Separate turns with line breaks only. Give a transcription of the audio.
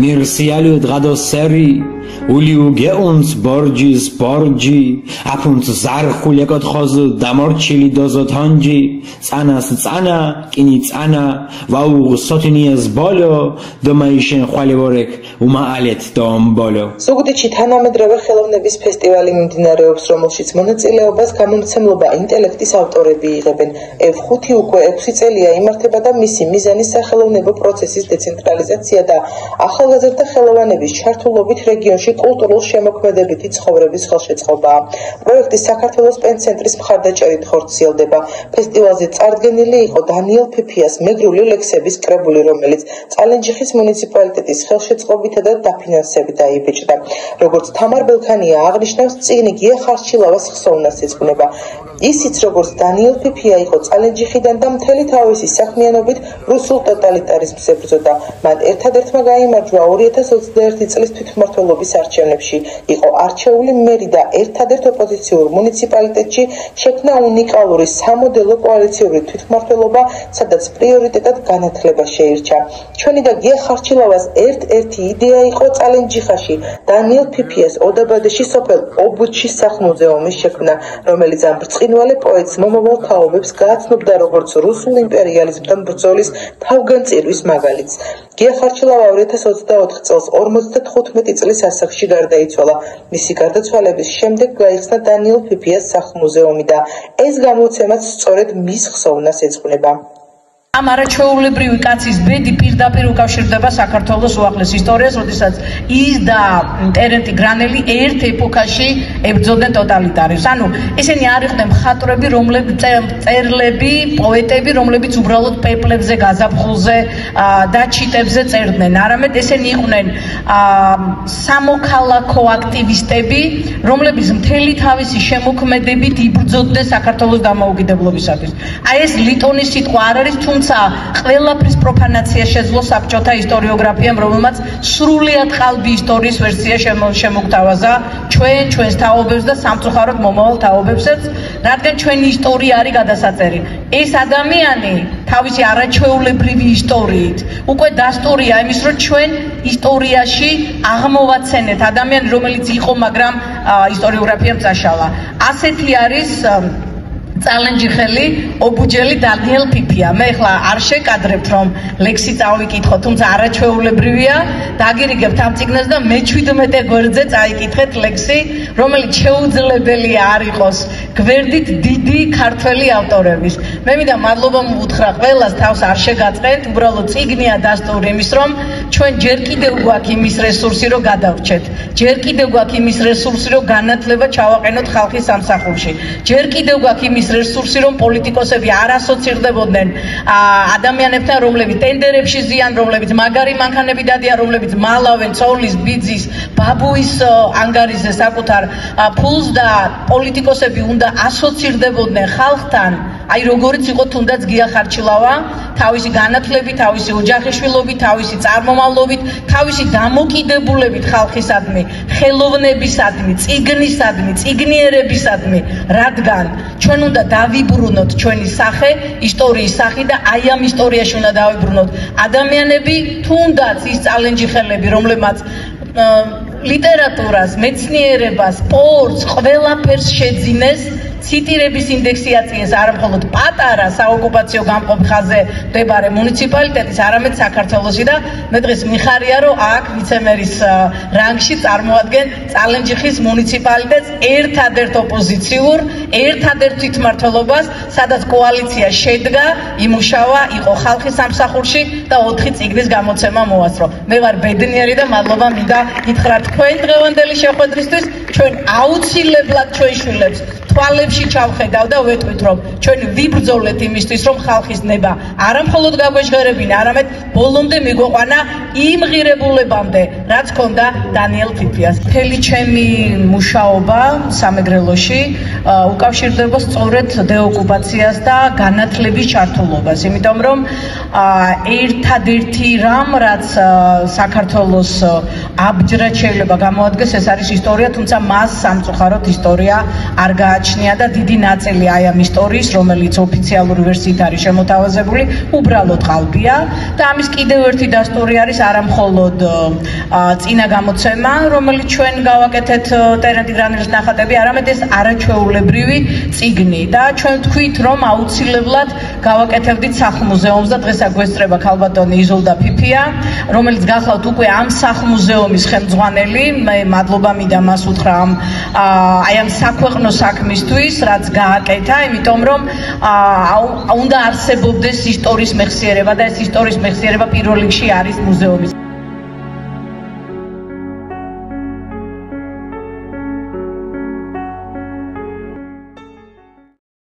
Mirsialiu dradoseri, uliu geuns borgis borgi, apunt zarkhulekot khoz damorchili dozotanji, tsanas tsana, kini tsana, vau sotinias bolo, domaishen khwalivorek umaalet dom bolo.
ზუგდიდში თანამედროვე ხელოვნების ფესტივალი მიმდინარეობს, რომელშიც მონაწილეობას გამომცემლობა ინტელექტის ავტორები იღებენ. F5 უკვე 6 წელია იმართება და მისი მიზანი სახელოვნებო პროცესის დეცენტრალიზაცია და ახალგაზრდა ხელოვანების ჩართულობით რეგიონში კულტურულ შემოქმედებითი ცხოვრების ხელშეწყობაა. პროექტის საქართველოს პენცენტრის მხარდაჭერით ხორციელდება. ფესტივალზე წარდგენილი იყო დანიელ ფიფიას მეგრული ლექსების კრებული, რომელიც წალენჯიხის მუნიციპალიტეტის ხელშეწყობითა და დაფინანსებით დაიბეჭდა. როგორც თამარ ბელქანია აღნიშნავს, წიგნი გია ხარჩილავას ხსოვნას ეძღვნება. ისიც როგორც დანიელ ფიფია იყო წალენჯიხიდან და მთელი თავისი საქმიანობით რუსულ ტოტალიტარიზმს ებრძოდა. მან ერთადერთმა გაიმარჯვა 2021 წლის თვითმმართველობის არჩევნებში. იყო არჩეული მერი და ერთადერთ ოპოზიციურ მუნიციპალიტეტში შექმნა უნიკალური სამოდელო კოალიციური თვითმმართველობა, სადაც პრიორიტეტად განათლება შეირჩა. ჩვენი და გია ხარჩილავას ერთ-ერთი იდეა იყო წალენჯიხაში დანიელ ფიფიას ოდაბადეში სოფელ ობუჩის სახლ-მუზეუმის შექმნა, რომელიც ამ ბრწყინვალე პოეტს მომავალ თაობებს გააცნობდა როგორც რუსულ იმპერიალიზმთან ბრძოლის თავგანწირვის მაგალითს. გია ხარჩილავა 2024 წელს 55 წლის ასაკში გარდაიცვალა. მისი გარდაცვალების შემდეგ გაიხსნა დანიელ ფიფიას სახლ-მუზეუმი და ეს გამოცემაც სწორედ მის ხსოვნას ეძღვნება.
Am არაჩვეულებრივი კაცის ბედი პირდაპირ უკავშირდება საქართველოს უახლეს ისტორიას, როდესაც ის და ტერენტი გრანელი ერთ ეპოქაში ებრძოდნენ ტოტალიტარიზმს. ანუ ესენი არ იყვნენ მხატვრები, რომლებიც წერლები, პოეტები, რომლებიც უბრალოდ პეპლებზე, გაზაფხულზე და ჩიტებზე წერდნენ. არამედ ესენი იყვნენ სამოქალაქო აქტივისტები, რომლებიც მთელი თავისი შემოქმედებით იბრძოდნენ საქართველოს დამოუკიდებლობისათვის. აი ეს ლიტონის სიტყვა არ არის, ყველაფრის პროფანაცია შეძლო საბჭოთა ისტორიოგრაფიამ, რომელმაც სრულიად ყალბი ისტორიის ვერსია შემოგთავაზა ჩვენს თაობებს და სამწუხაროდ მომავალ თაობებსაც, რადგან ჩვენი ისტორია არის გადასაწერი. ეს ადამიანი თავისი არაჩვეულებრივი ისტორიით უკვე დასტურია იმის, რომ ჩვენ ისტორიაში აღმოვაცენეთ ადამიანი, რომელიც იყო, მაგრამ ისტორიოგრაფიამ წაშალა. ასეთი არის წალენჯიხელი ობუჯელი დანიელ ფიფია. მე ახლა არ შეკადრებთ, რომ ლექსი წავიკითხო, თუმცა არაჩვეულებრივია. დაგირიგებთ ამ წიგნს და მე-17 გვერდზე წაიკითხეთ ლექსი, რომელიც შეუძლებელია არ იყოს გვერდით დიდი ქართველი ავტორების. მე მინდა მადლობა მოვუთხრა ყველას, თავს არ შეგაწყენთ, უბრალოდ წიგნია დასტური იმის, რომ ჩვენ ჯერ კიდევ გვაქვს იმის რესურსი, რომ გადავრჩეთ. ჯერ კიდევ გვაქვს იმის რესურსი, რომ განათლება ჩავაყენოთ ხალხის სამსახურში. ჯერ კიდევ გვაქვს იმის რესურსი, რომ პოლიტიკოსები არ ასოცირდებოდნენ ადამიანებთან, რომლებიც ტენდერებში ზიან, რომლებიც მაგარი მანქანები დადიან, რომლებიც მალავენ ცოლის, ბიძის, ბაბუის ანგარიზე საკუთარ ფულს და პოლიტიკოსები უნდა ასოცირდებოდნენ ხალხთან. აი როგორიც იყო თუნდაც გია ხარჩილავა, თავისი განათლებით, თავისი ოჯახიშვილობით, თავისი წარმომავლობით, თავისი დამოკიდებულებით ხალხისადმი, ხელოვნებისადმი, წიგნისადმი, წიგნიერებისადმი, რადგან ჩვენ უნდა დავიბრუნოთ ჩვენი სახე, ისტორიის სახი და აი ამ ისტორიაში უნდა დავიბრუნოთ ადამიანები, თუნდაც ის წალენჯიხელები, რომლებმაც ლიტერატურას, მეცნიერებას, სპორტს, ყველაფერს შეძინეს, ციტირების ინდექსი აწიეს არა მხოლოდ პატარა საოკუპაციო გამყოფ ხაზზე მდებარე მუნიციპალიტეტის, არამედ საქართველოსი და მე დღეს მიხარია, რომ აქ ვიცემერის რანგში წარმოადგენ წალენჯიხის მუნიციპალიტეტს ერთადერთ ოპოზიციურ, ერთადერთ თვითმმართველობას, სადაც კოალიცია შედგა, იმუშავა, იყო ხალხის სამსახურში და 4 წიგნის გამოცემა მოასწრო. მე ვარ ბედნიერი და მადლობა მინდა გითხრა თქვენ დღევანდელი შეხვედრისთვის, ჩვენ აუცილებლად ჩვენ შვილებს თვალებში ჩავხედავ და ვეტყვით, რომ ჩვენ ვიბრძოლეთ იმისთვის, რომ ხალხის ნება არა მხოლოდ გაგვეჟღერებინა, არამედ ბოლომდე მიგვეყვანა იმ ღირებულებამდე, რაც ჰქონდა დანიელ ფიფიას. მთელი ჩემი მუშაობა სამეგრელოში უკავშირდება სწორედ დეოკუპაციას და განათლების ჩართულობას, იმიტომ რომ ერთადერთი რამ, რაც საქართველოს აბჯრად შეიძლება გამოადგეს, ეს არის ისტორია, თუმცა მას სამწუხაროდ ისტორია არ გააჩნია. გააჩნია და დიდი ნაწილი აი ამ ისტორიის, რომელიც ოფიციალური ვერსიით არის შემოთავაზებული, უბრალოდ ყალბია და ამის კიდევ ერთი დასტური არის არა მხოლოდ წინა გამოცემა, რომელიც ჩვენ გავაკეთეთ ტერენტი გრანელის ნახატები, არამედ ეს არაჩვეულებრივი წიგნი და ჩვენ ვთქვით, რომ აუცილებლად გავაკეთებდით სახლ-მუზეუმს და დღეს აგვესწრება ქალბატონი იზოლდა ფიფია, რომელიც გახლავთ უკვე ამ სახლ-მუზეუმის ხელმძღვანელი, მე მადლობა მინდა მას უთხრა აი ამ საქვეყნო საქმისთვის, რაც გააკეთა, იმიტომ რომ უნდა არსებობდეს ისტორიის მეხსიერება და ეს ისტორიის მეხსიერება პირველ რიგში არის მუზეუმის